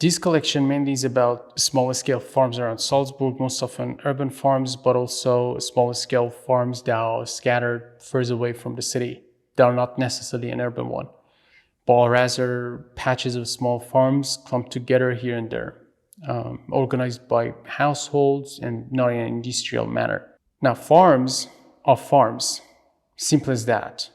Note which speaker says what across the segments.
Speaker 1: This collection mainly is about smaller scale farms around Salzburg, most often urban farms, but also smaller scale farms that are scattered further away from the city. They are not necessarily an urban one, but rather patches of small farms clumped together here and there, organized by households and not in an industrial manner. Now, farms are farms, simple as that.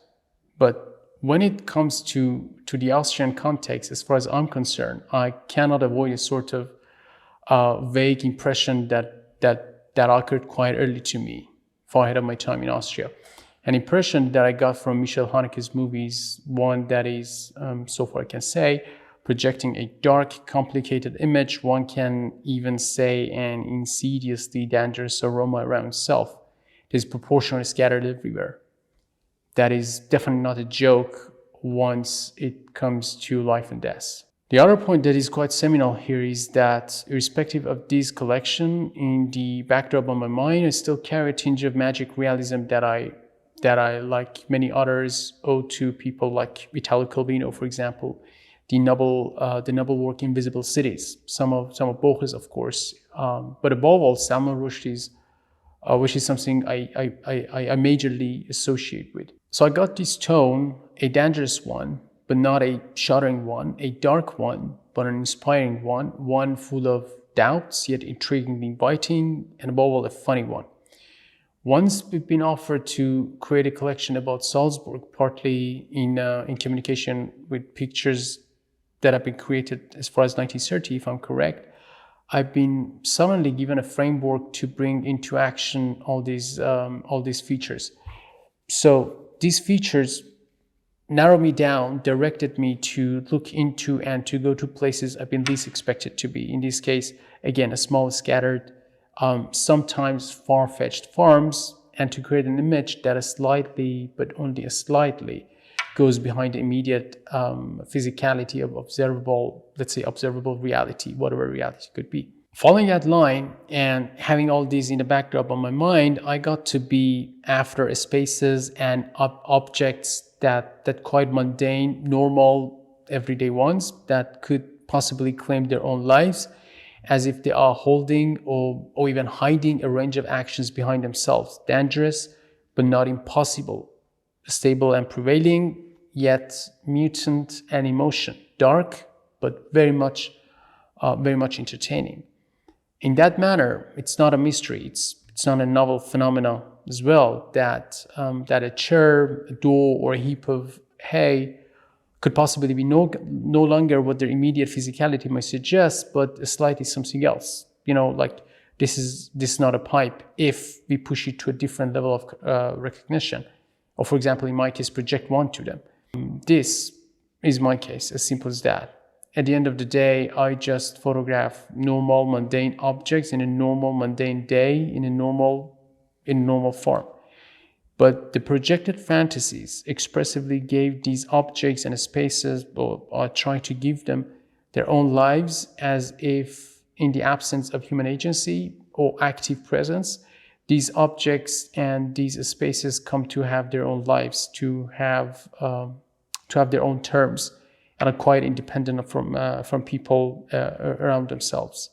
Speaker 1: But when it comes to the Austrian context, as far as I'm concerned, I cannot avoid a sort of vague impression that occurred quite early to me, far ahead of my time in Austria. An impression that I got from Michel Haneke's movies, one that is, so far I can say, projecting a dark, complicated image, one can even say an insidiously dangerous aroma around itself. It is proportionally scattered everywhere. That is definitely not a joke once it comes to life and death. The other point that is quite seminal here is that, irrespective of this collection, in the backdrop of my mind, I still carry a tinge of magic realism that I, like many others, owe to people like Italo Calvino, for example, the noble work Invisible Cities, some of Borges, of course, but above all, Salman Rushdie's, which is something I majorly associate with. So I got this tone, a dangerous one, but not a shuddering one, a dark one, but an inspiring one full of doubts, yet intriguingly inviting, and above all, a funny one. Once we've been offered to create a collection about Salzburg, partly in communication with pictures that have been created as far as 1930, if I'm correct, I've been suddenly given a framework to bring into action all these features. So these features narrowed me down, directed me to look into and to go to places I've been least expected to be. In this case, again, a small, scattered, sometimes far-fetched farms, and to create an image that is slightly, but only slightly, goes behind the immediate physicality of observable, let's say observable reality, whatever reality could be. Following that line and having all these in the backdrop of my mind, I got to be after spaces and objects that quite mundane, normal, everyday ones that could possibly claim their own lives, as if they are holding or even hiding a range of actions behind themselves, dangerous but not impossible, stable and prevailing, yet mutant and emotion, dark but very much entertaining. In that manner, it's not a mystery. It's not a novel phenomenon as well that a chair, a door, or a heap of hay could possibly be no longer what their immediate physicality might suggest, but slightly something else. Like this is not a pipe if we push it to a different level of recognition, or for example, in my case, project one to them. This is my case, as simple as that. At the end of the day, I just photograph normal, mundane objects in a normal, mundane day, in a normal form. But the projected fantasies expressively gave these objects and spaces, or tried to give them their own lives, as if in the absence of human agency or active presence, these objects and these spaces come to have their own lives, to have their own terms, and are quite independent from people around themselves.